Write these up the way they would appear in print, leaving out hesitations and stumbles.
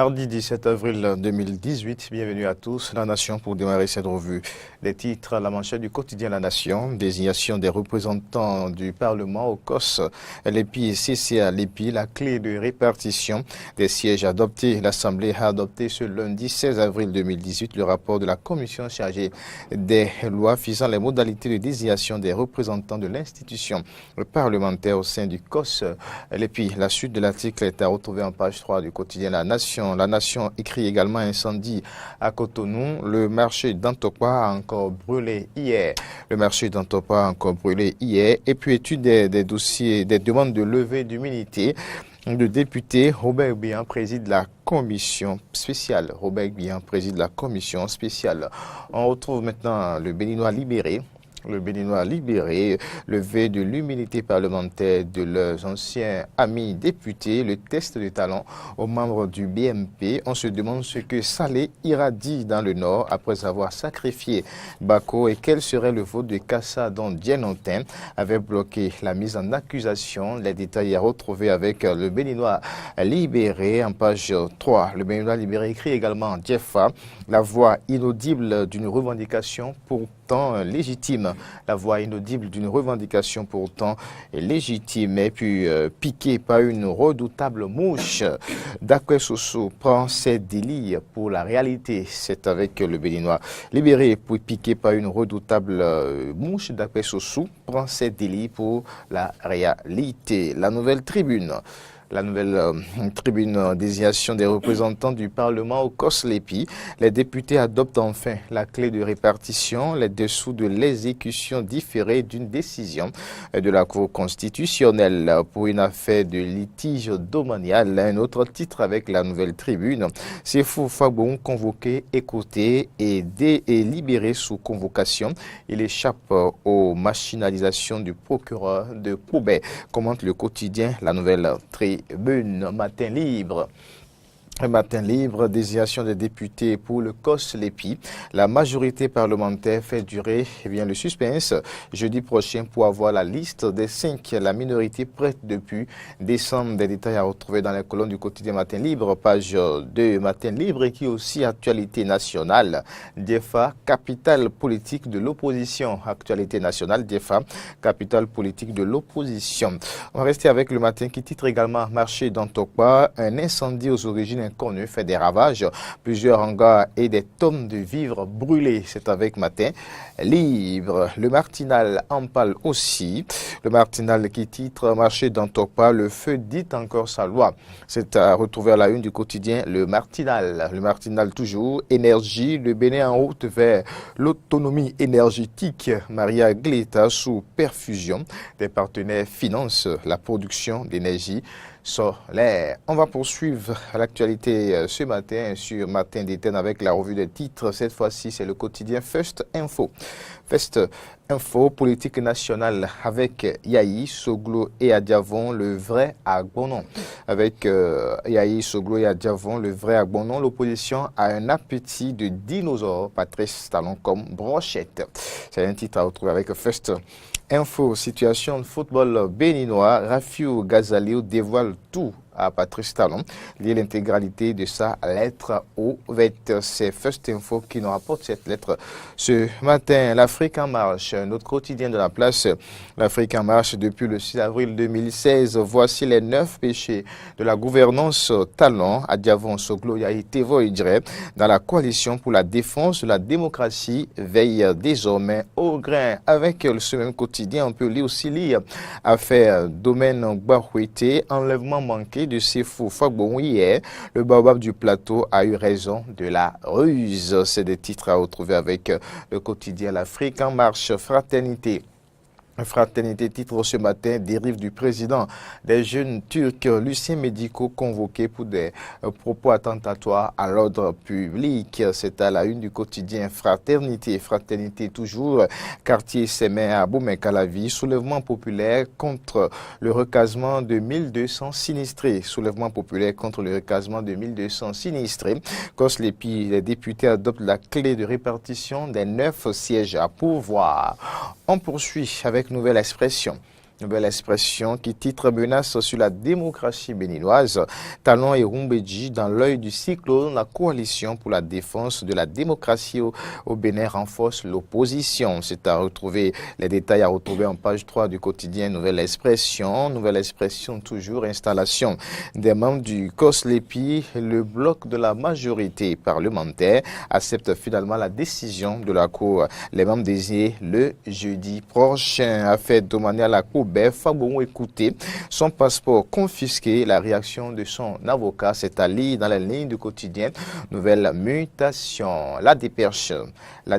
Mardi 17 avril 2018, bienvenue à tous, La Nation pour démarrer cette revue. Les titres, la manchette du quotidien La Nation, désignation des représentants du Parlement au COS, l'EPI et CCA, l'EPI, la clé de répartition des sièges adoptés. L'Assemblée a adopté ce lundi 16 avril 2018 le rapport de la commission chargée des lois visant les modalités de désignation des représentants de l'institution parlementaire au sein du COS. L'EPI, la suite de l'article est à retrouver en page 3 du quotidien La Nation. La Nation écrit également incendie à Cotonou. Le marché d'Antokwa a encore brûlé hier. Et puis étude des dossiers, des demandes de levée d'immunité. Le député Robert Bihan préside la commission spéciale. On retrouve maintenant le Béninois libéré. Levé de l'immunité parlementaire de leurs anciens amis députés, le test de talent aux membres du BMP. On se demande ce que Saleh irradie dans le Nord après avoir sacrifié Bako et quel serait le vote de Kassa dont Dienontin avait bloqué la mise en accusation. Les détails à retrouver avec le Béninois libéré en page 3. Le Béninois libéré écrit également Djefa, la voix inaudible d'une revendication légitime. La voix inaudible d'une revendication pourtant légitime et puis piquée par une redoutable mouche. Dakwe Soso prend ses délits pour la réalité. C'est avec le Béninois libéré pour piqué par une redoutable mouche. Dakwe Soso prend ses délits pour la réalité. La nouvelle tribune. Désignation des représentants du Parlement au COS-LEPI. Les députés adoptent enfin la clé de répartition, les dessous de l'exécution différée d'une décision de la Cour constitutionnelle pour une affaire de litige domanial. Un autre titre avec la nouvelle tribune. Sefou Fagbon convoqué, écouté et libéré sous convocation. Il échappe aux machinalisations du procureur de Koubé. Commente le quotidien La Nouvelle Tribune. Matin libre. Un matin libre, désignation des députés pour le COS-LEPI. La majorité parlementaire fait durer le suspense jeudi prochain pour avoir la liste des 5. La minorité prête depuis décembre. Des détails à retrouver dans les colonnes du quotidien Matin Libre, page 2 Matin Libre, et qui est aussi actualité nationale. DEFA, capitale politique de l'opposition. Actualité nationale, DEFA, capitale politique de l'opposition. On va rester avec le matin qui titre également Marché d'Antokwa, un incendie aux origines inconnu fait des ravages, plusieurs hangars et des tonnes de vivres brûlés. C'est avec Matin Libre. Le Martinal en parle aussi. Le Martinal qui titre Marché d'Antokwa, le feu dit encore sa loi. C'est à retrouver à la une du quotidien Le Martinal. Le Martinal toujours. Énergie, le Bénin en route vers l'autonomie énergétique. Maria Gleta sous perfusion. Des partenaires financent la production d'énergie solaire. On va poursuivre l'actualité ce matin sur Matin d'Étienne avec la revue des titres. Cette fois-ci, c'est le quotidien First Info. First Info, politique nationale avec Yahi, Soglo et Adiavon, le vrai Agbonon. Avec Yahi, Soglo et Adiavon, le vrai Agbonon, l'opposition a un appétit de dinosaure, Patrice Talon comme brochette. C'est un titre à retrouver avec First Info. Situation de football béninois, Rafiou Gazalio dévoile tout à Patrice Talon, lié l'intégralité de sa lettre ouverte. C'est First Info qui nous rapporte cette lettre ce matin. L'Afrique en marche, notre quotidien de la place. L'Afrique en marche depuis le 6 avril 2016. Voici les 9 péchés de la gouvernance Talon, Adiavon, Soglo, Yahi, Tevo et Djre, dans la coalition pour la défense de la démocratie, veille désormais au grain. Avec ce même quotidien, on peut aussi lire affaire domaine Bahouété, enlèvement manqué de Sefou Fagbon hier. Le baobab du plateau a eu raison de la ruse. C'est des titres à retrouver avec le quotidien L'Afrique en marche. Fraternité titre ce matin, dérive du président des jeunes turcs, Lucien Médico, convoqué pour des propos attentatoires à l'ordre public. C'est à la une du quotidien Fraternité. Fraternité toujours, quartier Sémé à Boumé-Calavi, soulèvement populaire contre le recasement de 1200 sinistrés. Soulèvement populaire contre le recasement de 1200 sinistrés. COS-LEPI, les députés adoptent la clé de répartition des 9 sièges à pourvoir. On poursuit avec nouvelle expression. Nouvelle expression qui titre menace sur la démocratie béninoise. Talon et Rumbedji dans l'œil du cyclone, la coalition pour la défense de la démocratie au Bénin renforce l'opposition. C'est à retrouver, les détails à retrouver en page 3 du quotidien Nouvelle expression. Nouvelle expression toujours, installation des membres du COSLEPI. Le bloc de la majorité parlementaire accepte finalement la décision de la Cour. Les membres désignés le jeudi prochain. Affaire demandée à la Cour. Fagbon écouté, son passeport confisqué, la réaction de son avocat, c'est à lire dans la ligne du quotidien. Nouvelle mutation. La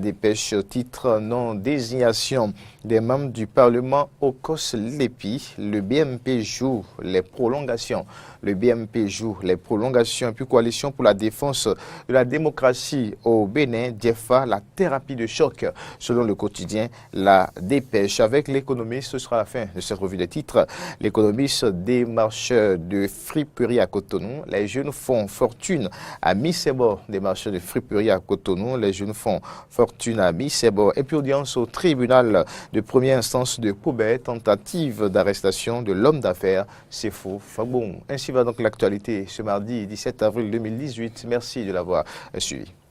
dépêche titre non désignation des membres du Parlement au COSLEPI. Le BMP joue les prolongations. Le BMP joue les prolongations. Et puis coalition pour la défense de la démocratie au Bénin, DIEFA, la thérapie de choc, selon le quotidien La Dépêche. Avec l'économiste, ce sera la fin de cette revue des titres. L'économiste des marcheurs de friperie à Cotonou. Les jeunes font fortune à mi-sébord des marcheurs de friperie à Cotonou. Les jeunes font fortune à mi-sébord. Et puis audience au tribunal de première instance de Koubert, tentative d'arrestation de l'homme d'affaires Sefo Fagbon. Ainsi va donc l'actualité ce mardi 17 avril 2018. Merci de l'avoir suivi.